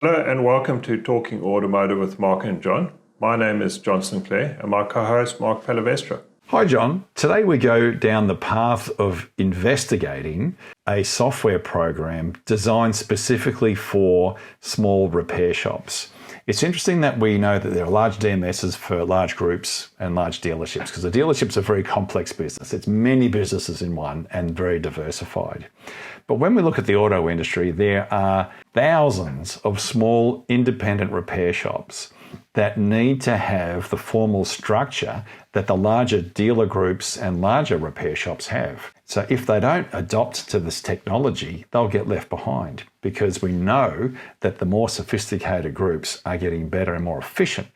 Hello and welcome to Talking Automotive with Mark and John. My name is John Sinclair and my co-host Mark Pallavestra. Hi John. Today we go down the path of investigating a software program designed specifically for small repair shops. It's interesting that we know that there are large DMSs for large groups and large dealerships because the dealership's a very complex business. It's many businesses in one and very diversified. But when we look at the auto industry, there are thousands of small independent repair shops that need to have the formal structure that the larger dealer groups and larger repair shops have. So if they don't adopt to this technology, they'll get left behind because we know that the more sophisticated groups are getting better and more efficient.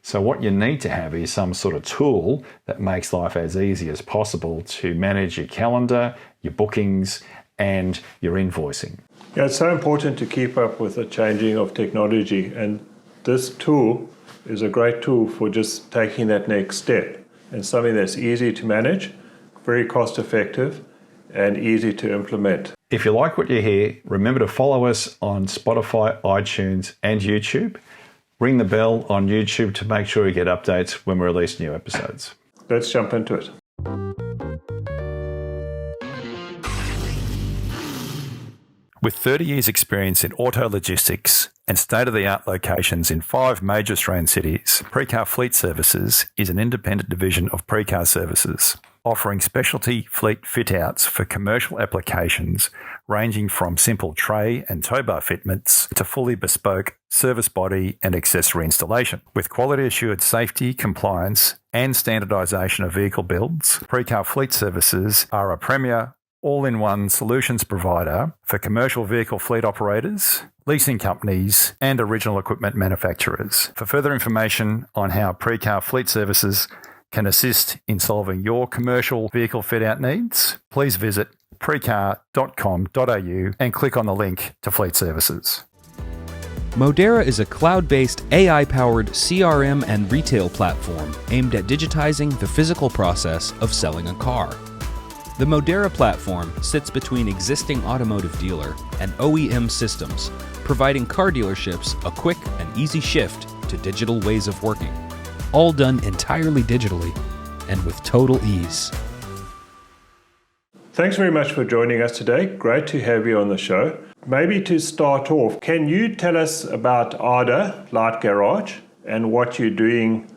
So what you need to have is some sort of tool that makes life as easy as possible to manage your calendar, your bookings, and your invoicing. Yeah, it's so important to keep up with the changing of technology, and this tool is a great tool for just taking that next step and something that's easy to manage, very cost effective, and easy to implement. If you like what you hear, remember to follow us on Spotify, iTunes, and YouTube. Ring the bell on YouTube to make sure you get updates when we release new episodes. Let's jump into it. With 30 years' experience in auto logistics and state-of-the-art locations in 5 major Australian cities, Precar Fleet Services is an independent division of Precar Services, offering specialty fleet fit-outs for commercial applications ranging from simple tray and tow bar fitments to fully bespoke service body and accessory installation. With quality-assured safety, compliance and standardisation of vehicle builds, Precar Fleet Services are a premier all-in-one solutions provider for commercial vehicle fleet operators, leasing companies, and original equipment manufacturers. For further information on how Precar Fleet Services can assist in solving your commercial vehicle fit-out needs, please visit precar.com.au and click on the link to Fleet Services. Modera is a cloud-based, AI-powered CRM and retail platform aimed at digitizing the physical process of selling a car. The Modera platform sits between existing automotive dealer and OEM systems, providing car dealerships a quick and easy shift to digital ways of working, all done entirely digitally and with total ease. Thanks very much for joining us today. Great to have you on the show. Maybe to start off, can you tell us about AKA Lite Garage and what you're doing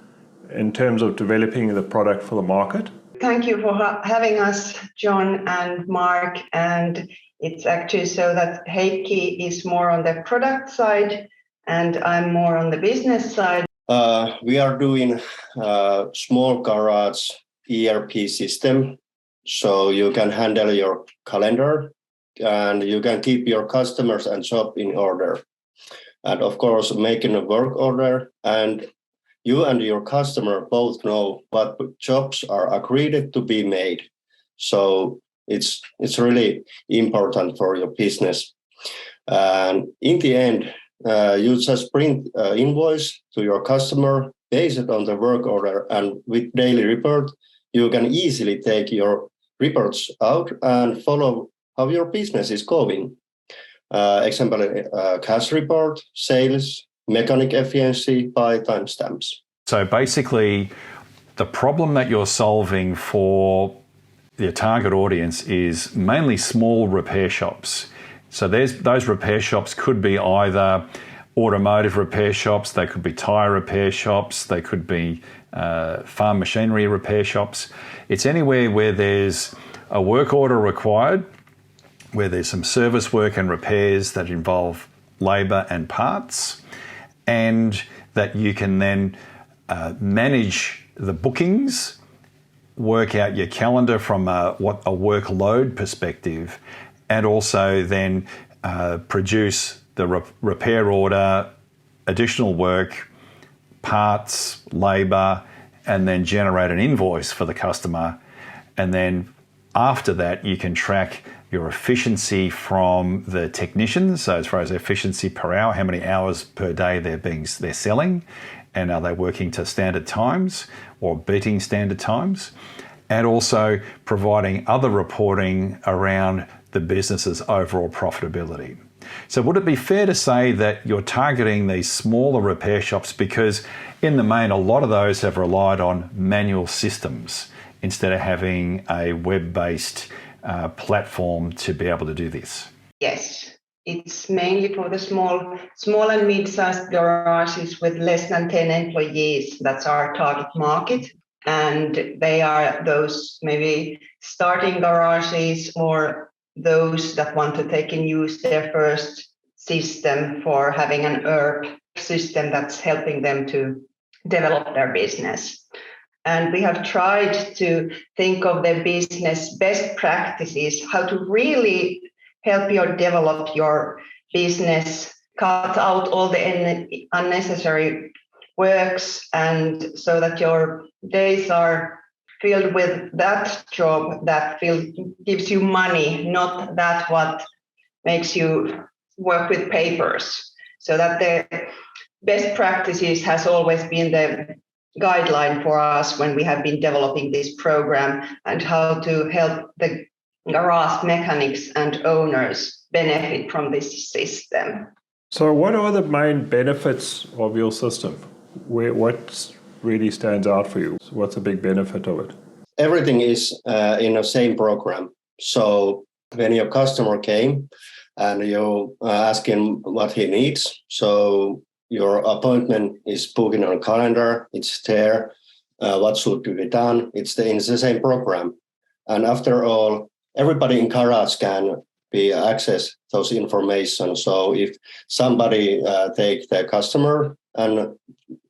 in terms of developing the product for the market? Thank you for having us, John and Mark. And it's actually so that Heikki is more on the product side and I'm more on the business side. We are doing a small garage ERP system, so you can handle your calendar and you can keep your customers and shop in order. And of course, making a work order, and you and your customer both know what jobs are agreed to be made. So it's really important for your business. And in the end, you just print an invoice to your customer based on the work order, and with daily report, you can easily take your reports out and follow how your business is going. Example, cash report, sales, mechanic efficiency by timestamps. So basically, the problem that you're solving for your target audience is mainly small repair shops. So those repair shops could be either automotive repair shops, they could be tyre repair shops, they could be farm machinery repair shops. It's anywhere where there's a work order required, where there's some service work and repairs that involve labour and parts, and that you can then manage the bookings, work out your calendar from a workload perspective, and also then produce the repair order, additional work, parts, labour, and then generate an invoice for the customer. And then after that, you can track your efficiency from the technicians. So as far as efficiency per hour, how many hours per day they're selling, and are they working to standard times or beating standard times? And also providing other reporting around the business's overall profitability. So would it be fair to say that you're targeting these smaller repair shops because in the main, a lot of those have relied on manual systems instead of having a web-based platform to be able to do this? Yes, it's mainly for the small and mid-sized garages with less than 10 employees. That's our target market. And they are those maybe starting garages or those that want to take and use their first system for having an ERP system that's helping them to develop their business. And we have tried to think of the business best practices, how to really help you develop your business, cut out all the unnecessary works, and so that your days are filled with that job that gives you money, not that what makes you work with papers. So that the best practices has always been the guideline for us when we have been developing this program and how to help the garage mechanics and owners benefit from this system. So what are the main benefits of your system? What really stands out for you? What's a big benefit of it? Everything is in the same program. So when your customer came and you ask him what he needs, so your appointment is booked on a calendar, it's there, what should be done, it's in the same program. And after all, everybody in garage can be access those information. So if somebody take the customer and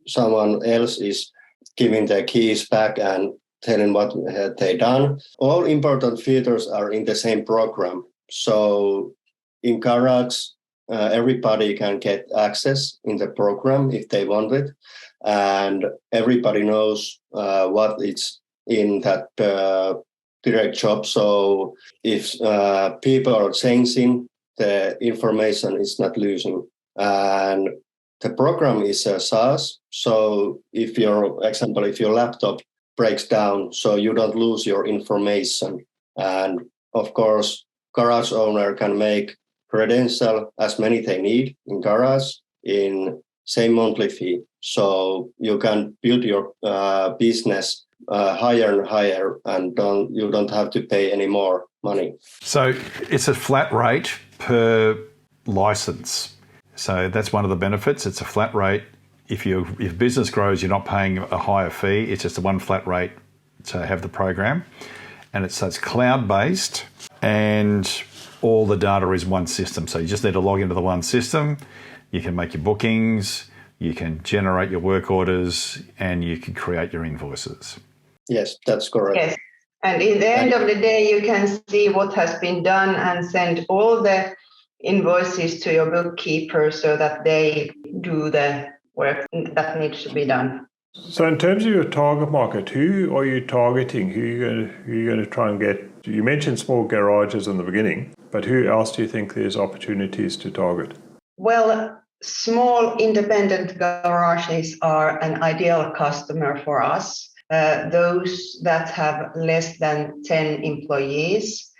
someone else is giving their keys back and telling what they done, all important features are in the same program. So in garage, everybody can get access in the program if they want it, and everybody knows what is in that direct job. So if people are changing, the information is not losing. And the program is a SaaS. So if your laptop breaks down, so you don't lose your information. And of course, garage owner can make credential as many they need in garage in same monthly fee. So you can build your business higher and higher, and you don't have to pay any more money. So it's a flat rate per license. So that's one of the benefits. It's a flat rate. If business grows, you're not paying a higher fee. It's just a one flat rate to have the program. And it's cloud-based, and all the data is one system. So you just need to log into the one system. You can make your bookings, you can generate your work orders, and you can create your invoices. Yes, that's correct. Yes. And in the end of the day, you can see what has been done and send all the invoices to your bookkeeper so that they do the work that needs to be done. So in terms of your target market, who are you targeting? Who are you going to try and get? You mentioned small garages in the beginning, but who else do you think there's opportunities to target? Well, small independent garages are an ideal customer for us. Those that have less than 10 employees.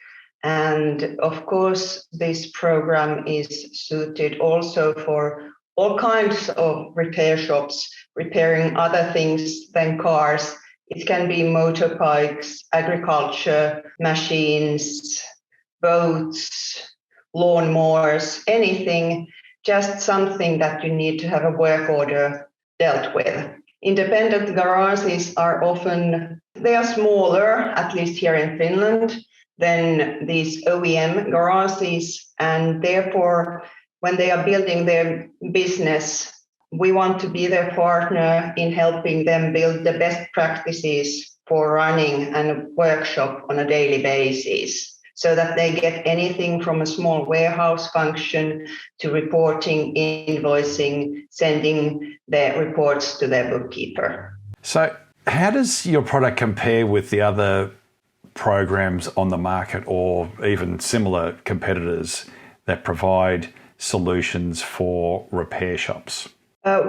And of course, this program is suited also for all kinds of repair shops, repairing other things than cars. It can be motorbikes, agriculture, machines, boats, lawnmowers, anything, just something that you need to have a work order dealt with. Independent garages are they are smaller, at least here in Finland, than these OEM garages, and therefore, when they are building their business, we want to be their partner in helping them build the best practices for running a workshop on a daily basis, so that they get anything from a small warehouse function to reporting, invoicing, sending the reports to their bookkeeper. So how does your product compare with the other programs on the market or even similar competitors that provide solutions for repair shops?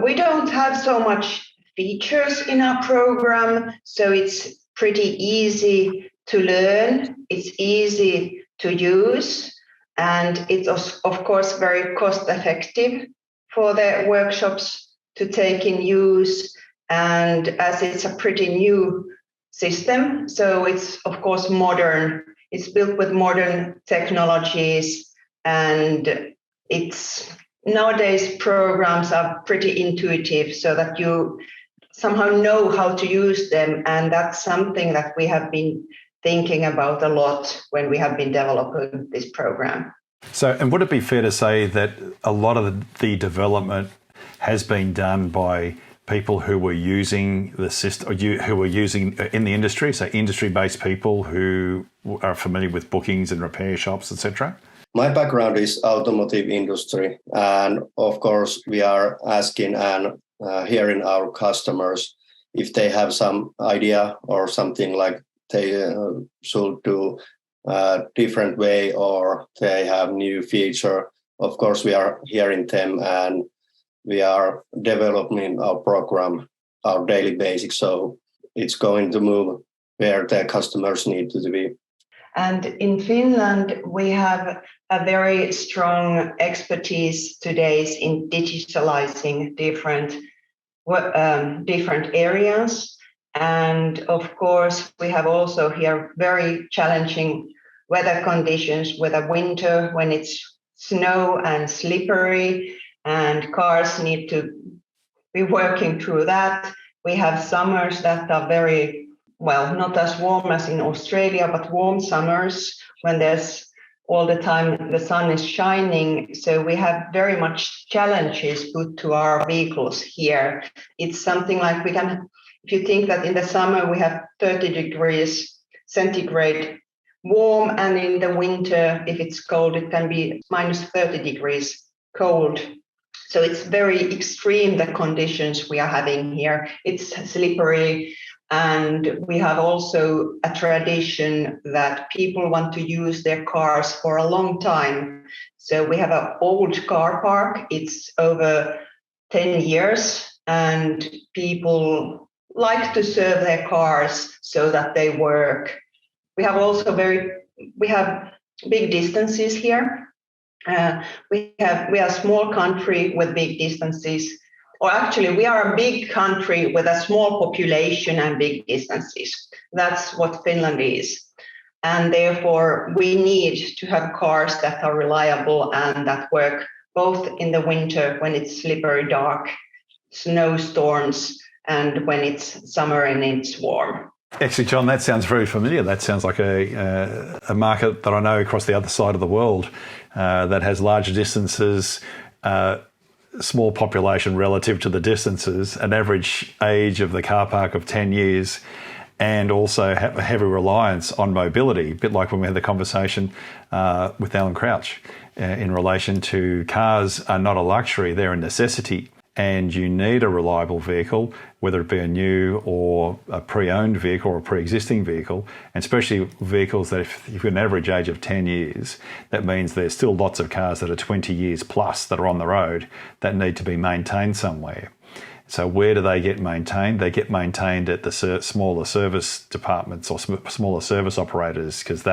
We don't have so much features in our program, so it's pretty easy to learn. It's easy to use, And it's of course very cost effective for the workshops to take in use. And as it's a pretty new system, so it's of course modern. It's built with modern technologies, and it's nowadays programs are pretty intuitive so that you somehow know how to use them. And that's something that we have been thinking about a lot when we have been developing this program. So, and would it be fair to say that a lot of the development has been done by people who were using the system, who were using in the industry, so industry-based people who are familiar with bookings and repair shops, etc.? My background is automotive industry, and of course we are asking and hearing our customers if they have some idea or something like they should do a different way or they have new feature. Of course we are hearing them, and we are developing our program, our daily basics, so it's going to move where the customers need to be. And in Finland, we have a very strong expertise today in digitalizing different areas. And of course, we have also here very challenging weather conditions with a winter when it's snow and slippery, and cars need to be working through that. We have summers that are very, well, not as warm as in Australia, but warm summers when there's all the time the sun is shining. So we have very much challenges put to our vehicles here. It's something like we can, if you think that in the summer we have 30 degrees centigrade warm, and in the winter, if it's cold, it can be minus 30 degrees cold. So it's very extreme, the conditions we are having here. It's slippery, and we have also a tradition that people want to use their cars for a long time. So we have an old car park. It's over 10 years, and people like to serve their cars so that they work. We have also big distances here. We are a small country with big distances, or actually we are a big country with a small population and big distances. That's what Finland is. And therefore we need to have cars that are reliable and that work both in the winter when it's slippery, dark, snowstorms, and when it's summer and it's warm. Actually, John, that sounds very familiar. That sounds like a market that I know across the other side of the world that has large distances, small population relative to the distances, an average age of the car park of 10 years, and also have a heavy reliance on mobility, a bit like when we had the conversation with Alan Crouch in relation to cars are not a luxury, they're a necessity. And you need a reliable vehicle, whether it be a new or a pre-owned vehicle or a pre-existing vehicle, and especially vehicles that if you've got an average age of 10 years, that means there's still lots of cars that are 20 years plus that are on the road that need to be maintained somewhere. So where do they get maintained? They get maintained at the smaller service departments or smaller service operators, because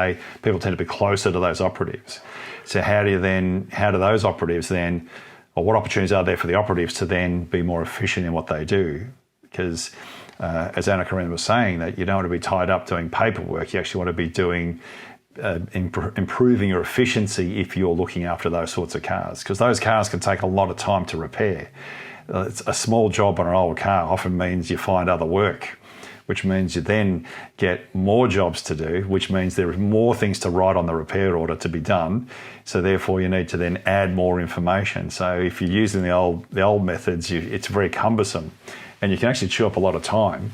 people tend to be closer to those operatives. So how do those operatives then, or what opportunities are there for the operatives to then be more efficient in what they do? Because as Anna-Kaarina was saying, that you don't want to be tied up doing paperwork. You actually want to be doing improving your efficiency if you're looking after those sorts of cars, because those cars can take a lot of time to repair. It's a small job on an old car often means you find other work, which means you then get more jobs to do, which means there are more things to write on the repair order to be done. So therefore you need to then add more information. So if you're using the old methods, it's very cumbersome, and you can actually chew up a lot of time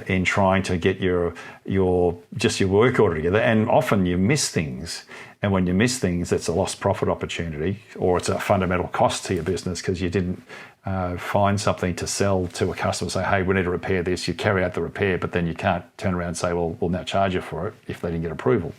in trying to get your work order together. And often you miss things. And when you miss things, it's a lost profit opportunity, or it's a fundamental cost to your business because you didn't find something to sell to a customer, say, hey, we need to repair this. You carry out the repair, but then you can't turn around and say, well, we'll now charge you for it if they didn't get approval.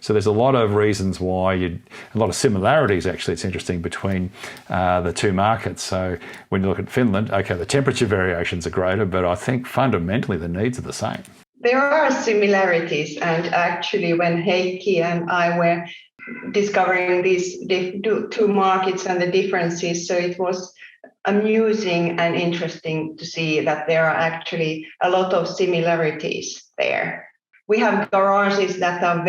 So there's a lot of reasons why a lot of similarities, actually, it's interesting, between the two markets. So when you look at Finland, okay, the temperature variations are greater, but I think fundamentally the needs are the same. There are similarities, and actually when Heikki and I were discovering these two markets and the differences. So it was amusing and interesting to see that there are actually a lot of similarities there. We have garages that are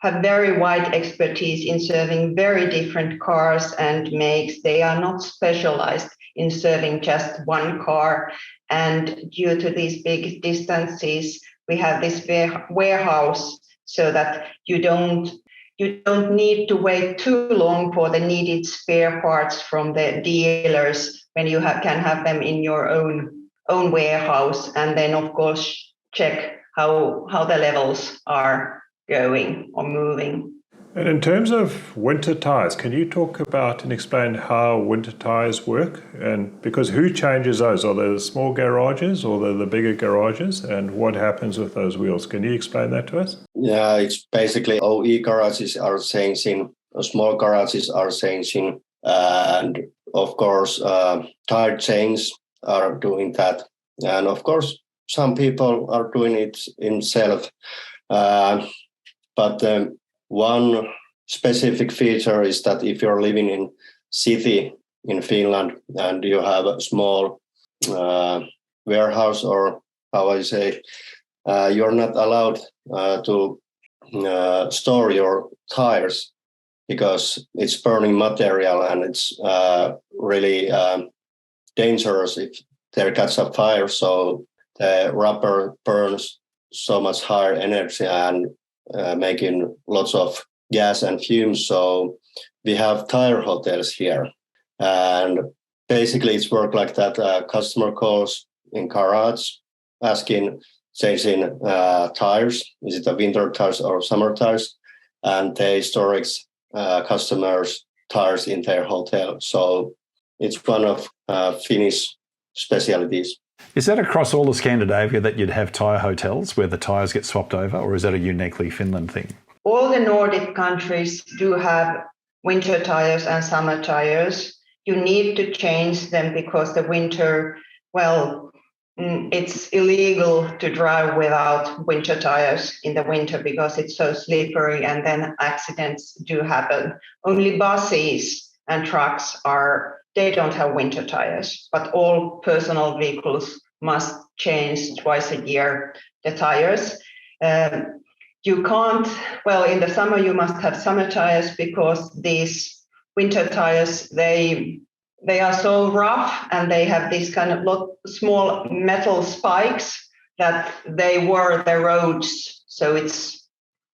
have very wide expertise in serving very different cars and makes. They are not specialized in serving just one car. And due to these big distances, we have this warehouse so that you don't need to wait too long for the needed spare parts from the dealers when you can have them in your own warehouse, and then of course check how the levels are going or moving. And in terms of winter tires, can you talk about and explain how winter tires work? And because who changes those? Are they the small garages or the bigger garages? And what happens with those wheels? Can you explain that to us? Yeah, it's basically OE garages are changing, small garages are changing, and of course, tire chains are doing that. And of course, some people are doing it themselves. But one specific feature is that if you're living in city in Finland and you have a small warehouse, or how I say, you're not allowed to store your tires because it's burning material and it's really dangerous if there gets a fire. So the rubber burns so much higher energy and making lots of gas and fumes. So we have tire hotels here. And basically it's work like that. Customer calls in garage asking, changing tires. Is it a winter tires or summer tires? And they store customers' tires in their hotel. So it's one of Finnish specialties. Is that across all of Scandinavia that you'd have tyre hotels where the tyres get swapped over, or is that a uniquely Finland thing? All the Nordic countries do have winter tires and summer tires. You need to change them because the winter, it's illegal to drive without winter tires in the winter because it's so slippery and then accidents do happen. Only buses and trucks they don't have winter tires, but all personal vehicles must change twice a year the tires. You can't, in the summer you must have summer tires because these winter tires, they are so rough and they have these kind of small metal spikes that they wear the roads. So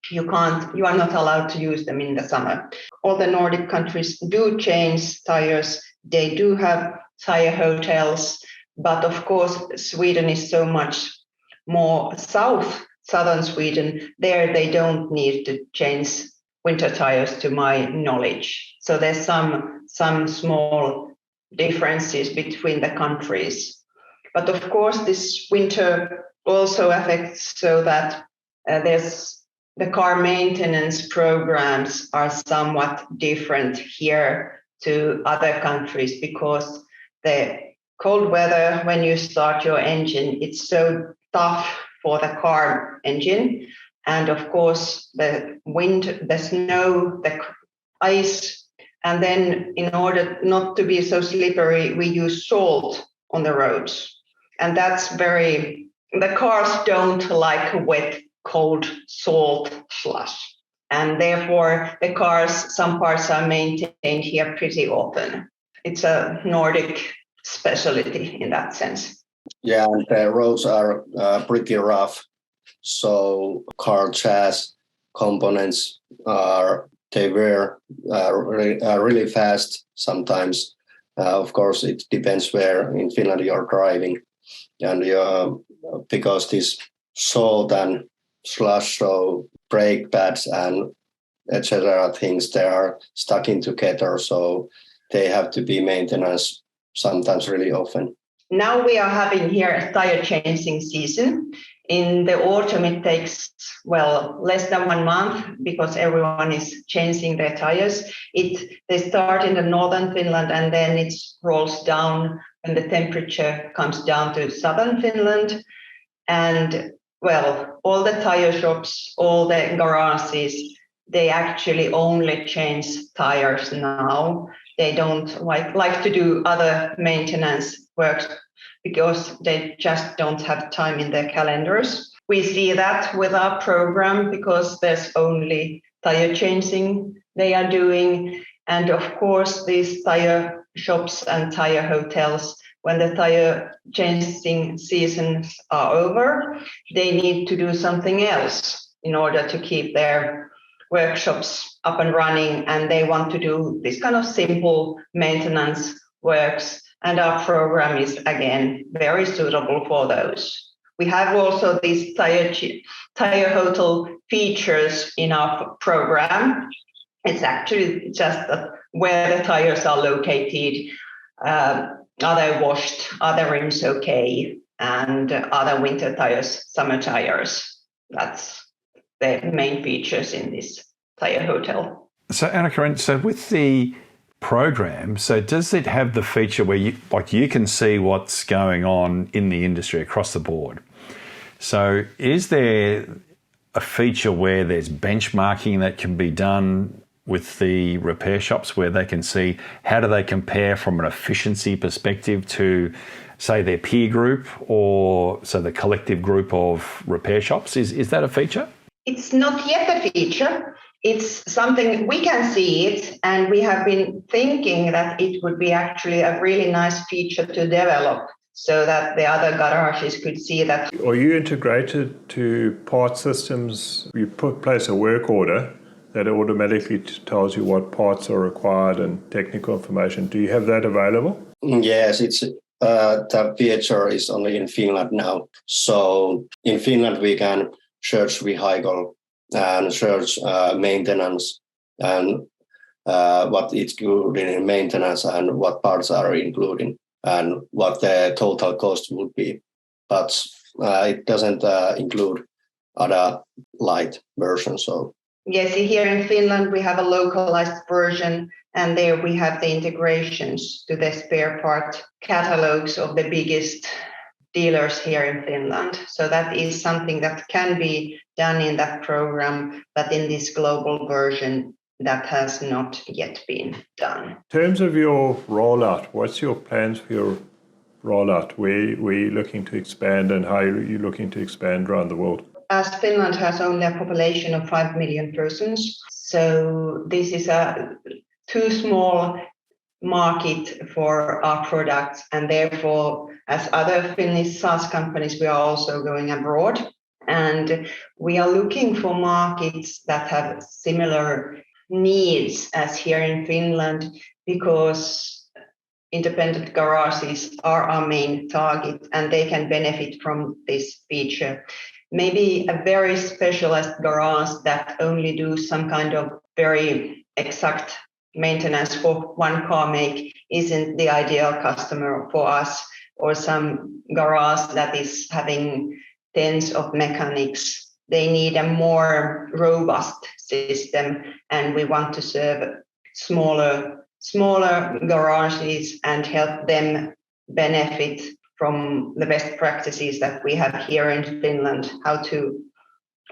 you are not allowed to use them in the summer. All the Nordic countries do change tires. They do have tire hotels, but of course, Sweden is so much more southern Sweden. There, they don't need to change winter tires, to my knowledge. So there's some small differences between the countries. But of course, this winter also affects so that the car maintenance programs are somewhat different here to other countries because the cold weather, when you start your engine, it's so tough for the car engine. And of course, the wind, the snow, the ice. And then in order not to be so slippery, we use salt on the roads. And the cars don't like wet, cold salt slush. And therefore, some parts are maintained here pretty often. It's a Nordic specialty in that sense. Yeah, and the roads are pretty rough. So car chassis components wear really fast sometimes. Of course, it depends where in Finland you're driving. And because this salt and slush, so brake pads and etc. things, they are stuck together, so they have to be maintained sometimes really often. Now we are having here a tire changing season. In the autumn, it takes, less than 1 month because everyone is changing their tires. They start in the northern Finland and then it rolls down when the temperature comes down to southern Finland. And all the tire shops, all the garages, they actually only change tires now. They don't like to do other maintenance work because they just don't have time in their calendars. We see that with our program because there's only tire changing they are doing. And of course, these tire shops and tire hotels, when the tire changing seasons are over, they need to do something else in order to keep their workshops up and running, and they want to do this kind of simple maintenance works, and our program is again very suitable for those. We have also these tire hotel features in our program. It's actually just where the tires are located, are they washed, are the rims okay, and are the winter tires summer tires. That's the main features in this tire hotel. So Anna-Kaarina, so with the program, so does it have the feature where you can see what's going on in the industry across the board? So is there a feature where there's benchmarking that can be done with the repair shops where they can see how do they compare from an efficiency perspective to, say, their peer group or so the collective group of repair shops? Is that a feature? It's not yet a feature. It's something we can see it, and we have been thinking that it would be actually a really nice feature to develop so that the other garages could see that. Are you integrated to part systems? You place a work order that automatically tells you what parts are required and technical information. Do you have that available? Yes, it's the feature is only in Finland now. So in Finland, we can search vehicle and search maintenance and what is included in maintenance and what parts are included and what the total cost would be. But it doesn't include other light versions. So yes, here in Finland, we have a localized version, and there we have the integrations to the spare part catalogs of the biggest dealers here in Finland. So that is something that can be done in that program, but in this global version, that has not yet been done. In terms of your rollout, what's your plans for your rollout? Where are you looking to expand, and how are you looking to expand around the world? As Finland has only a population of 5 million persons, so this is a too small market for our products, and therefore, as other Finnish SaaS companies, we are also going abroad, and we are looking for markets that have similar needs as here in Finland, because independent garages are our main target, and they can benefit from this feature. Maybe a very specialized garage that only do some kind of very exact maintenance for one car make isn't the ideal customer for us, or some garage that is having tens of mechanics. They need a more robust system, and we want to serve smaller garages and help them benefit from the best practices that we have here in Finland.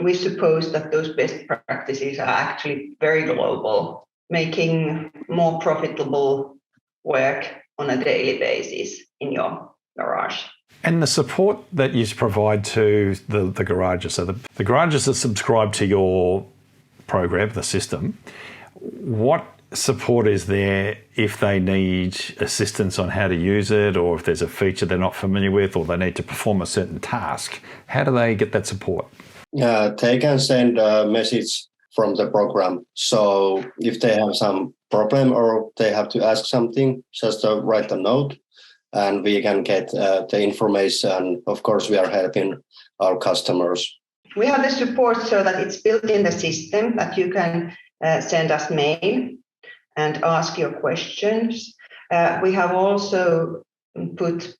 We suppose that those best practices are actually very global, making more profitable work on a daily basis in your garage. And the support that you provide to the garages, so the garages that subscribe to your program, the system, what support is there if they need assistance on how to use it, or if there's a feature they're not familiar with, or they need to perform a certain task? How do they get that support? They can send a message from the program. So if they have some problem or they have to ask something, just write a note and we can get the information. Of course, we are helping our customers. We have the support so that it's built in the system that you can send us mail and ask your questions. We have also put,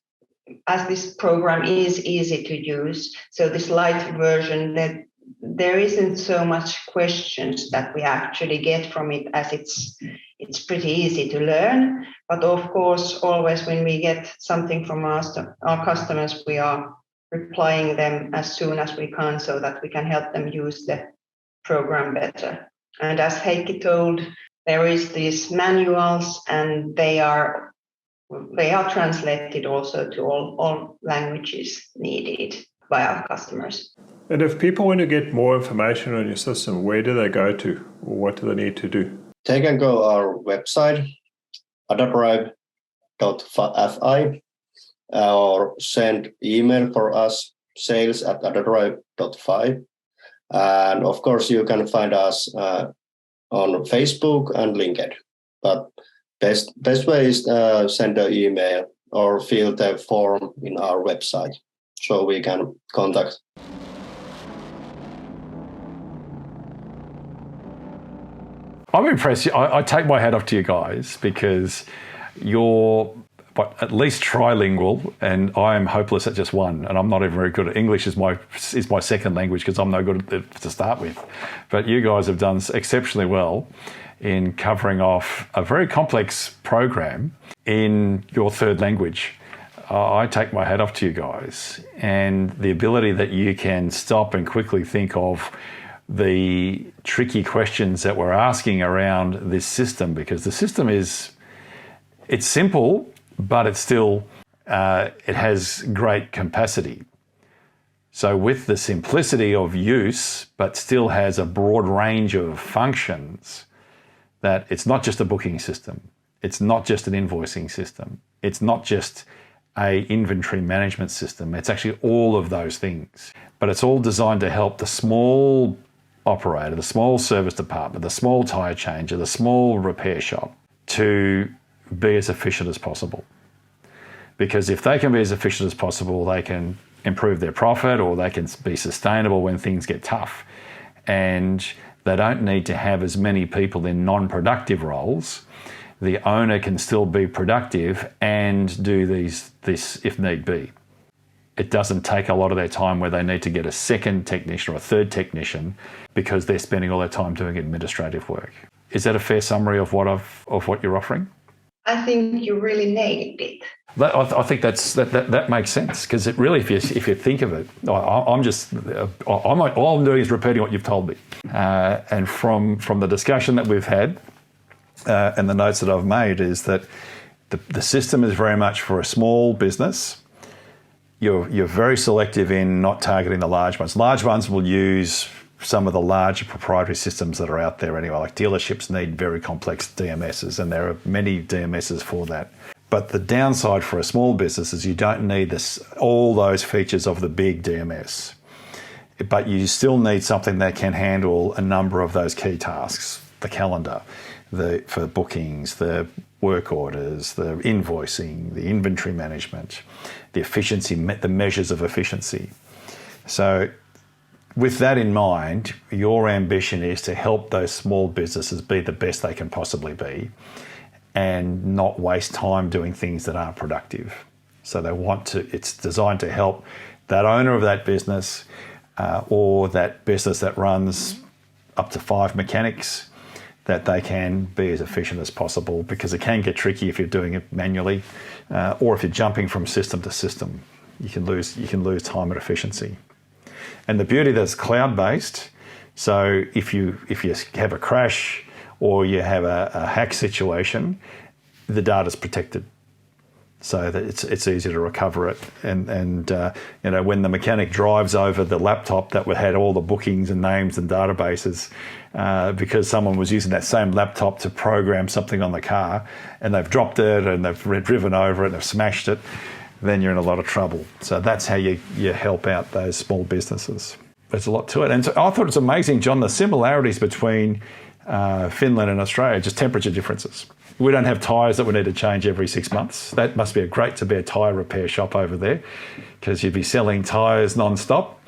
as this program is easy to use, so this light version, that there isn't so much questions that we actually get from it, as it's pretty easy to learn. But of course, always when we get something from our customers, we are replying them as soon as we can so that we can help them use the program better. And as Heikki told, there is these manuals, and they are translated also to all languages needed by our customers. And if people want to get more information on your system, where do they go to, or what do they need to do? They can go our website, adadrive.fi, or send email for us, sales@adadrive.fi. And of course, you can find us on Facebook and LinkedIn. But best way is send an email or fill the form in our website so we can contact. I'm impressed. I take my hat off to you guys because you're at least trilingual, and I am hopeless at just one. And I'm not even very good at English. Is my second language because I'm no good at it to start with. But you guys have done exceptionally well in covering off a very complex program in your third language. I take my hat off to you guys, and the ability that you can stop and quickly think of the tricky questions that we're asking around this system, because the system it's simple, but it's still, it has great capacity. So with the simplicity of use, but still has a broad range of functions, that it's not just a booking system. It's not just an invoicing system. It's not just a inventory management system. It's actually all of those things, but it's all designed to help the small operator, the small service department, the small tyre changer, the small repair shop to be as efficient as possible. Because if they can be as efficient as possible, they can improve their profit, or they can be sustainable when things get tough. And they don't need to have as many people in non-productive roles. The owner can still be productive and do this if need be. It doesn't take a lot of their time where they need to get a second technician or a third technician because they're spending all their time doing administrative work. Is that a fair summary of what you're offering? I think you really nailed it. I think that makes sense, because it really, if you think of it, all I'm doing is repeating what you've told me, and from the discussion that we've had and the notes that I've made is that the system is very much for a small business. You're very selective in not targeting the large ones. Large ones will use some of the larger proprietary systems that are out there anyway. Like dealerships need very complex DMSs, and there are many DMSs for that. But the downside for a small business is you don't need all those features of the big DMS. But you still need something that can handle a number of those key tasks: the calendar, for bookings, the work orders, the invoicing, the inventory management, the efficiency, the measures of efficiency. So with that in mind, your ambition is to help those small businesses be the best they can possibly be and not waste time doing things that aren't productive. So it's designed to help that owner of that business or that business that runs up to 5 mechanics, that they can be as efficient as possible, because it can get tricky if you're doing it manually, or if you're jumping from system to system. You can lose time and efficiency. And the beauty that's cloud-based, so if you have a crash or you have a hack situation, the data's protected, so that it's easy to recover it. And when the mechanic drives over the laptop that had all the bookings and names and databases, because someone was using that same laptop to program something on the car, and they've dropped it and they've driven over it and they've smashed it, then you're in a lot of trouble. So that's how you help out those small businesses. There's a lot to it. And so I thought it's amazing, John, the similarities between Finland and Australia, just temperature differences. We don't have tyres that we need to change every 6 months. That must be great to be a tyre repair shop over there, because you'd be selling tyres non-stop.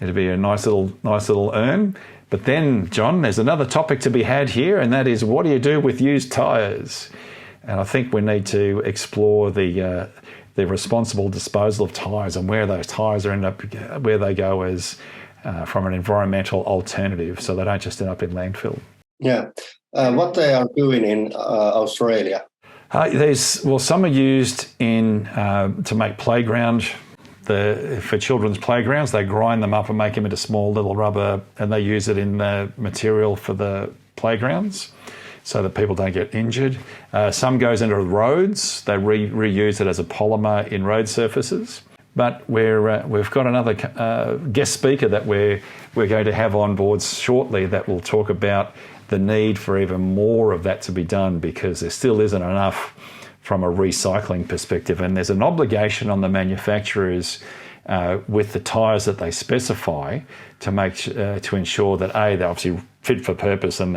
It'd be a nice little earn. But then, John, there's another topic to be had here, and that is, what do you do with used tyres? And I think we need to explore the responsible disposal of tyres and where those tyres where they go as from an environmental alternative, so they don't just end up in landfill. Yeah. What they are doing in Australia? Some are used to make playground for children's playgrounds, they grind them up and make them into small little rubber, and they use it in the material for the playgrounds so that people don't get injured. Some goes into roads. They reuse it as a polymer in road surfaces. But we've got another guest speaker that we're going to have on board shortly that will talk about the need for even more of that to be done, because there still isn't enough from a recycling perspective. And there's an obligation on the manufacturers with the tyres that they specify to ensure that they're obviously fit for purpose, and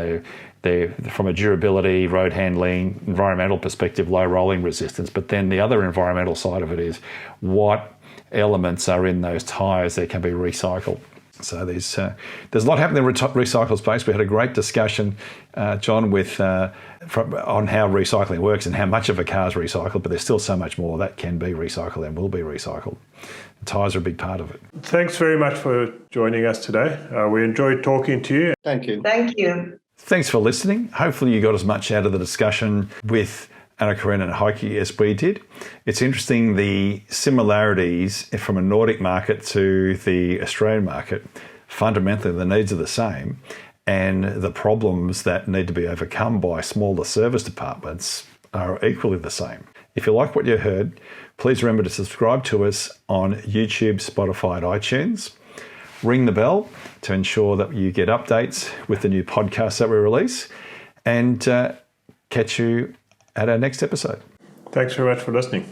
they're from a durability, road handling, environmental perspective, low rolling resistance. But then the other environmental side of it is what elements are in those tyres that can be recycled. So there's a lot happening in the recycle space. We had a great discussion, John, on how recycling works and how much of a car is recycled, but there's still so much more that can be recycled and will be recycled. Tyres are a big part of it. Thanks very much for joining us today. We enjoyed talking to you. Thank you. Thank you. Thanks for listening. Hopefully you got as much out of the discussion with Anna-Kaarina and Heikki as we did. It's interesting, the similarities from a Nordic market to the Australian market. Fundamentally, the needs are the same, and the problems that need to be overcome by smaller service departments are equally the same. If you like what you heard, please remember to subscribe to us on YouTube, Spotify, and iTunes. Ring the bell to ensure that you get updates with the new podcasts that we release, and catch you at our next episode. Thanks very much for listening.